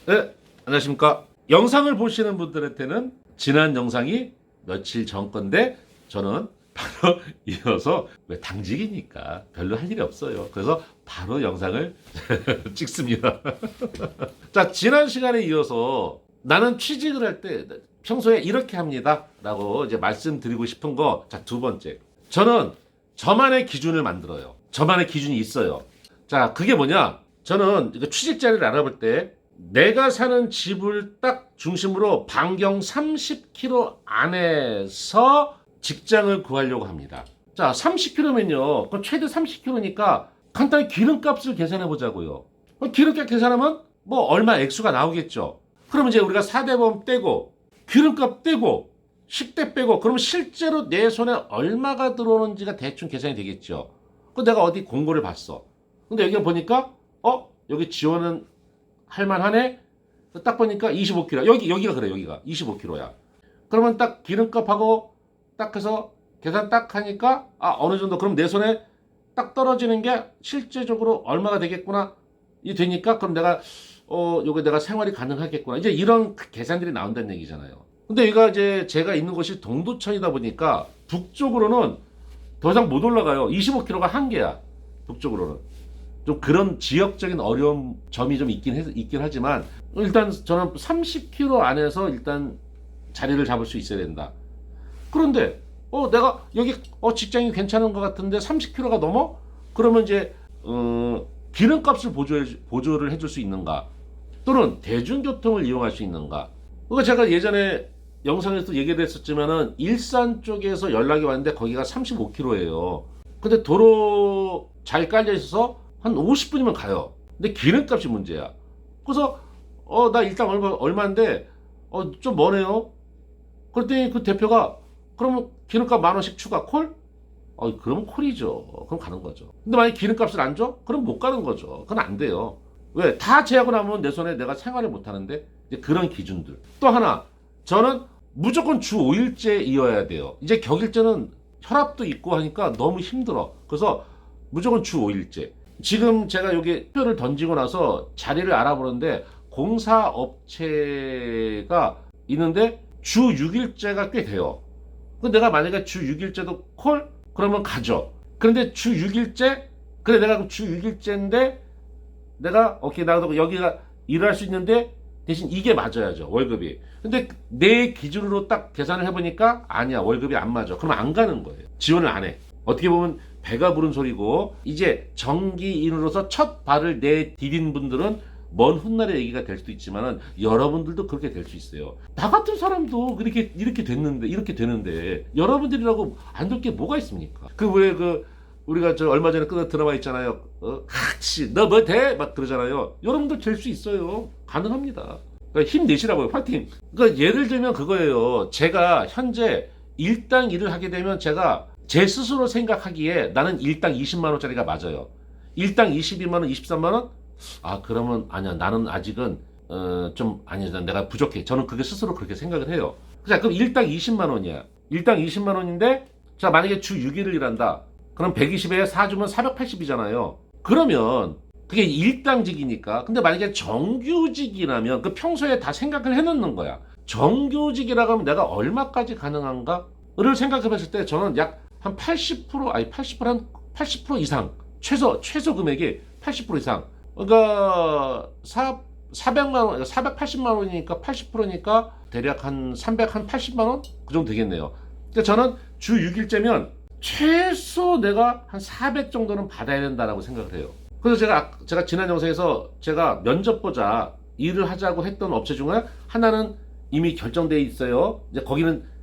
네, 안녕하십니까. 영상을 보시는 분들한테는 지난 영상이 며칠 전 건데 저는 바로 이어서 왜 당직이니까 별로 할 일이 없어요. 그래서 바로 영상을 찍습니다. 자, 지난 시간에 이어서 나는 취직을 할 때 평소에 이렇게 합니다 라고 이제 말씀드리고 싶은 거. 자, 두 번째, 저는 저만의 기준을 만들어요. 저만의 기준이 있어요. 자, 그게 뭐냐, 저는 취직 자리를 알아볼 때 내가 사는 집을 딱 중심으로 반경 30km 안에서 직장을 구하려고 합니다. 자, 30km면요. 그럼 최대 30km니까 간단히 기름값을 계산해 보자고요. 기름값 계산하면 뭐 얼마 액수가 나오겠죠. 그러면 이제 우리가 4대보험 떼고 기름값 떼고 식대 빼고 그러면 실제로 내 손에 얼마가 들어오는지가 대충 계산이 되겠죠. 그 내가 어디 공고를 봤어. 근데 여기 보니까 여기 지원은 할만하네. 딱 보니까 25km. 여기가 그래. 여기가 25km야. 그러면 딱 기름값하고 딱 해서 계산 딱 하니까 어느 정도 그럼 내 손에 딱 떨어지는 게 실제적으로 얼마가 되겠구나. 이 되니까 그럼 내가 요게 내가 생활이 가능하겠구나. 이제 이런 계산들이 나온다는 얘기잖아요. 근데 여기가 이제 제가 있는 곳이 동두천이다 보니까 북쪽으로는 더 이상 못 올라가요. 25km가 한계야. 북쪽으로는. 좀 그런 지역적인 어려운 점이 좀 있긴 하지만 일단 저는 30km 안에서 일단 자리를 잡을 수 있어야 된다. 그런데 내가 여기 직장이 괜찮은 것 같은데 30km가 넘어? 그러면 이제 기름값을 보조를 해줄 수 있는가? 또는 대중교통을 이용할 수 있는가? 그러니까 제가 예전에 영상에서 얘기를 했었지만은 일산 쪽에서 연락이 왔는데 거기가 35km예요. 근데 도로 잘 깔려 있어서 한 50분이면 가요. 근데 기름값이 문제야. 그래서 나 일당 얼마인데 좀 머네요. 그랬더니 그 대표가 그러면 기름값 10,000원씩 추가 콜? 그러면 콜이죠. 그럼 가는 거죠. 근데 만약에 기름값을 안 줘? 그럼 못 가는 거죠. 그건 안 돼요. 왜? 다 제하고 나면 내 손에 내가 생활을 못 하는데. 이제 그런 기준들. 또 하나, 저는 무조건 주 5일제이어야 돼요. 이제 격일제는 혈압도 있고 하니까 너무 힘들어. 그래서 무조건 주 5일제. 지금 제가 여기 표를 던지고 나서 자리를 알아보는데 공사업체가 있는데 주 6일제가 꽤 돼요. 근데 내가 만약에 주 6일제도 콜? 그러면 가죠. 그런데 주 6일제? 그래, 내가 주 6일제인데 내가 오케이, 나도 여기가 일할 수 있는데 대신 이게 맞아야죠, 월급이. 근데 내 기준으로 딱 계산을 해보니까 아니야, 월급이 안 맞아. 그러면 안 가는 거예요. 지원을 안 해. 어떻게 보면 배가 부른 소리고, 이제 정기인으로서 첫 발을 내디딘 분들은 먼 훗날의 얘기가 될 수도 있지만은 여러분들도 그렇게 될 수 있어요. 나 같은 사람도 이렇게 되는데 여러분들이라고 안 될 게 뭐가 있습니까? 우리가 저 얼마 전에 끄는 드라마 있잖아요. 같이 너 뭐 돼? 막 그러잖아요. 여러분들 될 수 있어요. 가능합니다. 그러니까 힘내시라고요. 파이팅. 그러니까 예를 들면 그거예요. 제가 현재 일당 일을 하게 되면 제가 제 스스로 생각하기에 나는 일당 20만 원짜리가 맞아요. 일당 22만 원, 23만 원? 그러면 아니야. 나는 아직은 좀 아니야. 내가 부족해. 저는 그게 스스로 그렇게 생각을 해요. 자, 그럼 일당 20만 원이야. 일당 20만 원인데 자, 만약에 주 6일을 일한다. 그럼 120에 4주면 480이잖아요. 그러면 그게 일당직이니까. 근데 만약에 정규직이라면 그 평소에 다 생각을 해놓는 거야. 정규직이라고 하면 내가 얼마까지 가능한가를 생각해 봤을 때 저는 약 한 80%, 한 80% 이상. 최소 금액이 80% 이상. 그러니까 400만 원, 480만 원이니까 80%니까 대략 한 380만 원? 그 정도 되겠네요. 그러니까 저는 주 6일째면 최소 내가 한 400 정도는 받아야 된다라고 생각을 해요. 그래서 제가 지난 영상에서 제가 면접 보자, 일을 하자고 했던 업체 중에 하나는 이미 결정돼 있어요. 이제 거기는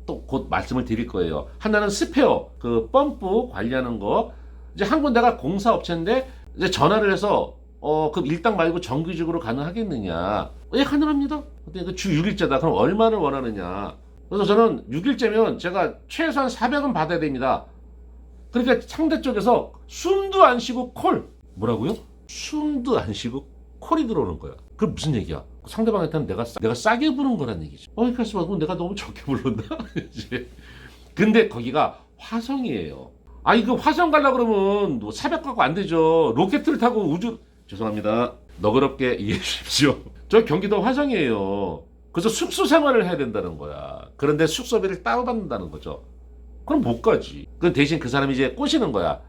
또 곧 말씀을 드릴 거예요. 하나는 스페어, 그 펌프 관리하는 거. 이제 한 군데가 공사업체인데 이제 전화를 해서 그럼 일당 말고 정규직으로 가능하겠느냐? 예, 가능합니다. 근데 그 주 6일제다. 그럼 얼마를 원하느냐? 그래서 저는 6일째면 제가 최소한 400은 받아야 됩니다. 그러니까 상대 쪽에서 숨도 안 쉬고 콜. 뭐라고요? 숨도 안 쉬고 콜이 들어오는 거야. 그럼 무슨 얘기야? 상대방한테는 내가 싸게 부른 거란 얘기죠. 그래서 그럼 내가 너무 적게 불렀나? 이제. 근데 거기가 화성이에요. 그 화성 가려고 그러면 400 갖고 안 되죠. 로켓을 타고 죄송합니다. 너그럽게 이해해 주십시오. 저 경기도 화성이에요. 그래서 숙소 생활을 해야 된다는 거야. 그런데 숙소비를 따로 받는다는 거죠. 그럼 못 가지. 그 대신 그 사람이 이제 꼬시는 거야.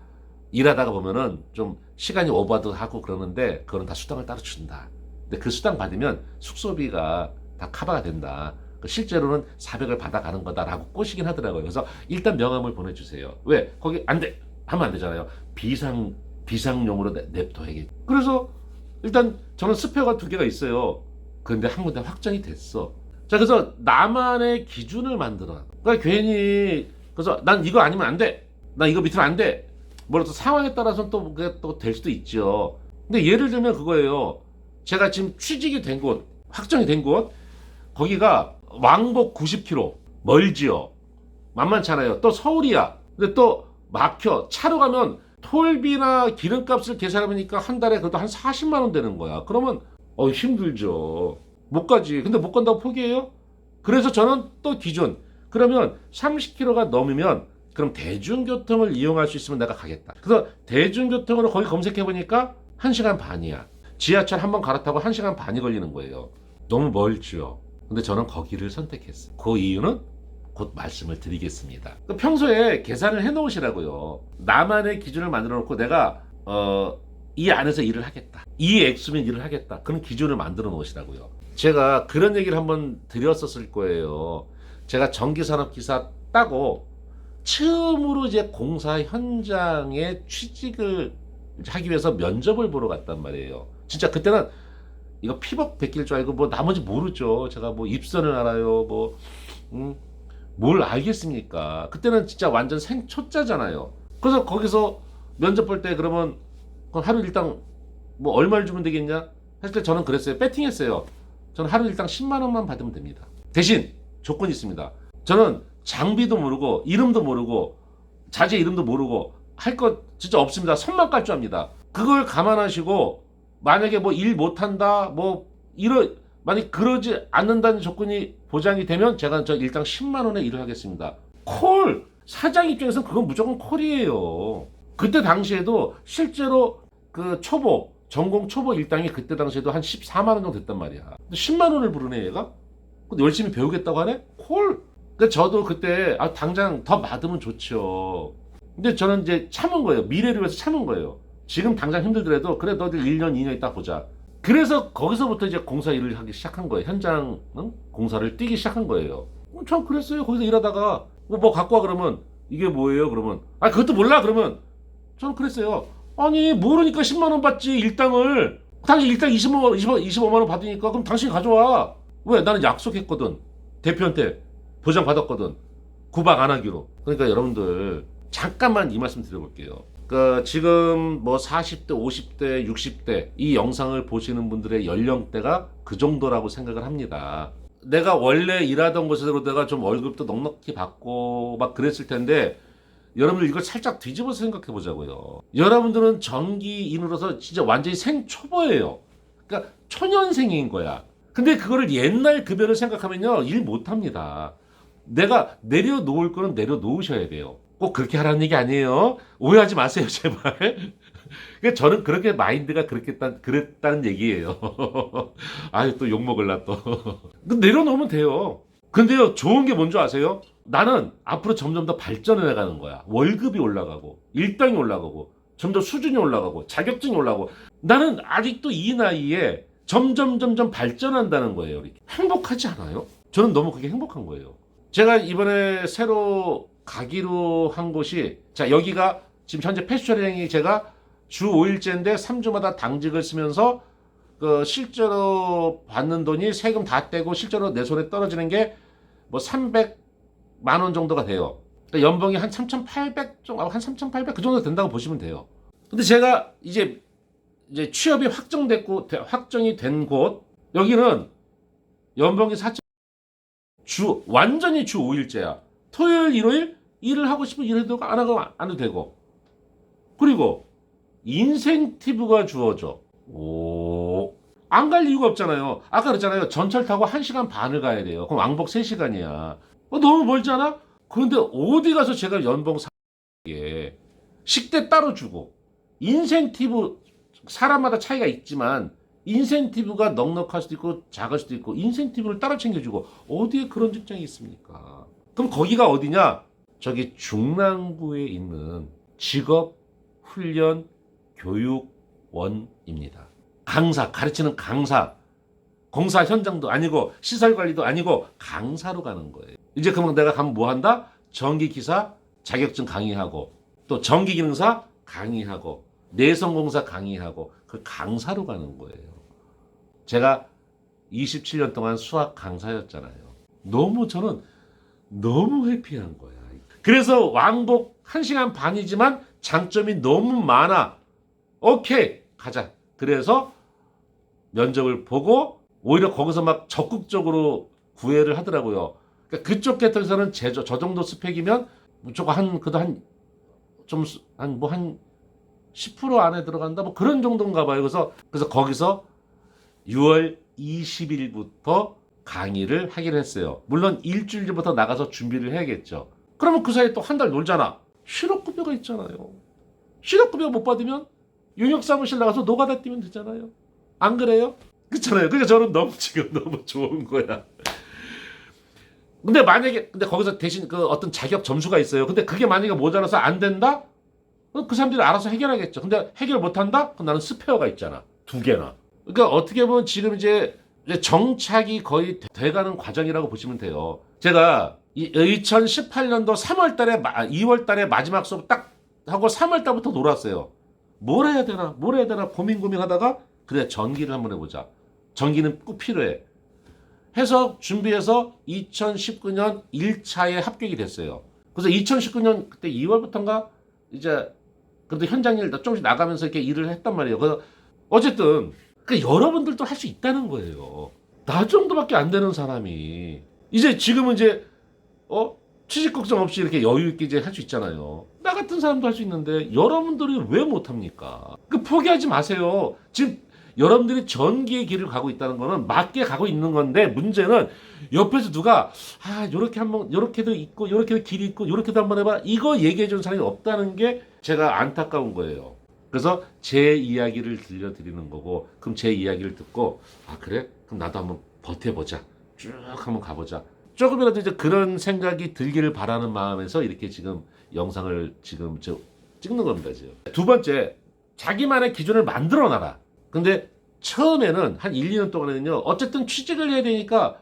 일하다가 보면은 좀 시간이 오버도 하고 그러는데 그거는 다 수당을 따로 준다. 근데 그 수당 받으면 숙소비가 다 커버가 된다. 실제로는 400을 받아가는 거다라고 꼬시긴 하더라고요. 그래서 일단 명함을 보내주세요. 왜? 거기 안 돼. 하면 안 되잖아요. 비상용으로 냅둬야겠. 그래서 일단 저는 스페어가 2개가 있어요. 그런데 한 군데 확정이 됐어. 자, 그래서 나만의 기준을 만들어. 그러니까 괜히 그래서 난 이거 아니면 안 돼. 난 이거 밑으로 안 돼. 뭐라도 상황에 따라서는 또 그게 또 될 수도 있죠. 근데 예를 들면 그거예요. 제가 지금 취직이 된 곳, 확정이 된 곳, 거기가 왕복 90km 멀지요. 만만찮아요. 또 서울이야. 근데 또 막혀. 차로 가면 톨비나 기름값을 계산해보니까 한 달에 그래도 한 40만 원 되는 거야. 그러면 힘들죠. 못 가지. 근데 못 간다고 포기해요? 그래서 저는 또 기준. 그러면 30km가 넘으면 그럼 대중교통을 이용할 수 있으면 내가 가겠다. 그래서 대중교통으로 거기 검색해보니까 1시간 반이야. 지하철 한 번 갈아타고 1시간 반이 걸리는 거예요. 너무 멀죠. 근데 저는 거기를 선택했어요. 그 이유는 곧 말씀을 드리겠습니다. 평소에 계산을 해놓으시라고요. 나만의 기준을 만들어 놓고 내가 이 안에서 일을 하겠다. 이 액수면 일을 하겠다. 그런 기준을 만들어 놓으시라고요. 제가 그런 얘기를 한번 드렸었을 거예요. 제가 전기산업기사 따고 처음으로 이제 공사 현장에 취직을 하기 위해서 면접을 보러 갔단 말이에요. 진짜 그때는 이거 피복 베낄 줄 알고 뭐 나머지 모르죠. 제가 뭐 입선을 알아요. 뭘 알겠습니까? 그때는 진짜 완전 생초짜잖아요. 그래서 거기서 면접 볼 때 그러면 하루 일당 뭐 얼마를 주면 되겠냐? 사실 저는 그랬어요. 배팅했어요. 저는 하루 일당 10만 원만 받으면 됩니다. 대신 조건이 있습니다. 저는 장비도 모르고 이름도 모르고 자재 이름도 모르고 할 것 진짜 없습니다. 손만 깔 줄 압니다. 그걸 감안하시고 만약에 뭐 일 못한다 만약 그러지 않는다는 조건이 보장이 되면 제가 저 일당 10만 원에 일을 하겠습니다. 콜! 사장 입장에서는 그건 무조건 콜이에요. 그때 당시에도 실제로 그 전공 초보 일당이 그때 당시에도 한 14만 원 정도 됐단 말이야. 10만 원을 부르네 얘가? 근데 열심히 배우겠다고 하네? 콜! 그러니까 저도 그때 당장 더 받으면 좋죠. 근데 저는 이제 참은 거예요. 미래를 위해서 참은 거예요. 지금 당장 힘들더라도 그래 너들 1년 2년 있다 보자. 그래서 거기서부터 이제 공사 일을 하기 시작한 거예요. 현장 공사를 뛰기 시작한 거예요. 전 그랬어요. 거기서 일하다가 뭐 갖고 와 그러면 이게 뭐예요? 그러면 그것도 몰라 그러면 저는 그랬어요. 아니 모르니까 10만 원 받지 일당을. 당신 일당 25만 원 받으니까 그럼 당신이 가져와. 왜? 나는 약속했거든. 대표한테 보장 받았거든. 구박 안 하기로. 그러니까 여러분들 잠깐만 이 말씀 드려볼게요. 지금 뭐 40대, 50대, 60대 이 영상을 보시는 분들의 연령대가 그 정도라고 생각을 합니다. 내가 원래 일하던 곳에서 내가 좀 월급도 넉넉히 받고 막 그랬을 텐데 여러분들 이걸 살짝 뒤집어서 생각해 보자고요. 여러분들은 전기인으로서 진짜 완전히 생초보예요. 그러니까 초년생인 거야. 근데 그거를 옛날 급여를 생각하면요 일 못합니다. 내가 내려놓을 거는 내려놓으셔야 돼요. 꼭 그렇게 하라는 얘기 아니에요. 오해하지 마세요 제발. 그러니까 저는 그렇게 마인드가 그랬다는 얘기예요. 아유 또 욕먹을라 또. 내려놓으면 돼요. 근데요 좋은 게 뭔지 아세요? 나는 앞으로 점점 더 발전해 나가는 거야. 월급이 올라가고 일당이 올라가고 점점 수준이 올라가고 자격증이 올라가고 나는 아직도 이 나이에 점점 발전한다는 거예요. 이렇게. 행복하지 않아요? 저는 너무 그게 행복한 거예요. 제가 이번에 새로 가기로 한 곳이 여기가 지금 현재 폐수처리행이 제가 주 5일째인데 3주마다 당직을 쓰면서 실제로 받는 돈이 세금 다 떼고 실제로 내 손에 떨어지는 게 뭐 300만 원 정도가 돼요. 그러니까 연봉이 한 3,800 정도, 한 3,800 그 정도 된다고 보시면 돼요. 근데 제가 이제 취업이 확정이 된 곳 여기는 연봉이 4 완전히 주 5일째야. 토요일, 일요일 일을 하고 싶으면 일해도 안 해도 되고. 그리고 인센티브가 주어져. 안 갈 이유가 없잖아요. 아까 그랬잖아요. 전철 타고 1시간 반을 가야 돼요. 그럼 왕복 3시간이야. 너무 멀지 않아? 그런데 어디 가서 제가 연봉 식대 따로 주고 인센티브 사람마다 차이가 있지만 인센티브가 넉넉할 수도 있고 작을 수도 있고 인센티브를 따라 챙겨주고 어디에 그런 직장이 있습니까? 그럼 거기가 어디냐? 저기 중랑구에 있는 직업훈련교육원입니다. 강사, 가르치는 강사, 공사 현장도 아니고 시설 관리도 아니고 강사로 가는 거예요. 이제 그러면 내가 가면 뭐 한다? 전기기사 자격증 강의하고 또 전기기능사 강의하고 내성공사 강의하고 그 강사로 가는 거예요. 제가 27년 동안 수학 강사였잖아요. 저는 너무 해피한 거야. 그래서 왕복 1시간 반이지만 장점이 너무 많아. 오케이, 가자. 그래서 면접을 보고 오히려 거기서 막 적극적으로 구애를 하더라고요. 그러니까 그쪽 계통에서는 저 정도 스펙이면 무조건 그래도 한 10% 안에 들어간다 뭐 그런 정도인가 봐요. 그래서 거기서 6월 20일부터 강의를 하기로 했어요. 물론 일주일 전부터 나가서 준비를 해야겠죠. 그러면 그 사이에 또 한 달 놀잖아. 실업급여가 있잖아요. 실업급여 못 받으면 용역사무실 나가서 노가다 뛰면 되잖아요. 안 그래요? 그렇잖아요. 그러니까 저는 지금 너무 좋은 거야. 근데 거기서 대신 그 어떤 자격 점수가 있어요. 근데 그게 만약에 모자라서 안 된다? 그 사람들이 알아서 해결하겠죠. 근데 해결 못 한다? 그럼 나는 스페어가 있잖아. 2개나. 그러니까 어떻게 보면 지금 이제 정착이 거의 돼가는 과정이라고 보시면 돼요. 제가 2018년도 3월 달에 2월 달에 마지막 수업 딱 하고 3월 달부터 놀았어요. 뭘 해야 되나 고민하다가 그래 전기를 한번 해보자. 전기는 꼭 필요해. 해서 준비해서 2019년 1차에 합격이 됐어요. 그래서 2019년 그때 2월부터인가 이제 그래도 현장 일 조금씩 나가면서 이렇게 일을 했단 말이에요. 그래서 어쨌든 여러분들도 할 수 있다는 거예요. 나 정도밖에 안 되는 사람이 이제 지금은 이제 취직 걱정 없이 이렇게 여유 있게 이제 할 수 있잖아요. 나 같은 사람도 할 수 있는데 여러분들이 왜 못합니까? 포기하지 마세요. 지금 여러분들이 전기의 길을 가고 있다는 거는 맞게 가고 있는 건데 문제는 옆에서 누가 요렇게도 있고 요렇게도 길이 있고 요렇게도 한번 해봐 이거 얘기해 준 사람이 없다는 게 제가 안타까운 거예요. 그래서 제 이야기를 들려드리는 거고 그럼 제 이야기를 듣고 그래? 그럼 나도 한번 버텨보자. 쭉 한번 가보자. 조금이라도 이제 그런 생각이 들기를 바라는 마음에서 이렇게 지금 영상을 지금 찍는 겁니다. 지금. 두 번째, 자기만의 기준을 만들어 놔라. 근데 처음에는 한 1, 2년 동안에는요. 어쨌든 취직을 해야 되니까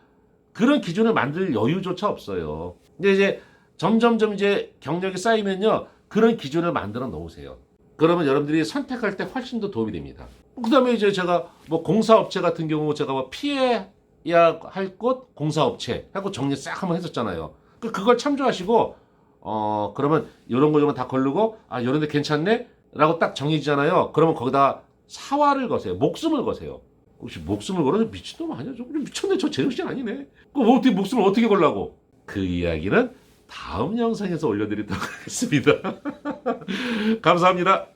그런 기준을 만들 여유조차 없어요. 근데 이제 점점점 이제 경력이 쌓이면요. 그런 기준을 만들어 놓으세요. 그러면 여러분들이 선택할 때 훨씬 더 도움이 됩니다. 그다음에 이제 제가 뭐 공사업체 같은 경우 제가 뭐 피해야 할 곳 공사업체 하고 정리 싹 한번 했었잖아요. 그걸 참조하시고 그러면 이런 거 다 걸르고 이런 데 괜찮네? 라고 딱 정해지잖아요. 그러면 거기다 사활을 거세요. 목숨을 거세요. 혹시 목숨을 걸어서 미친놈 아니야? 미쳤네. 저 제정신 아니네. 그럼 어떻게 목숨을 어떻게 걸라고? 그 이야기는 다음 영상에서 올려드리도록 하겠습니다. 감사합니다.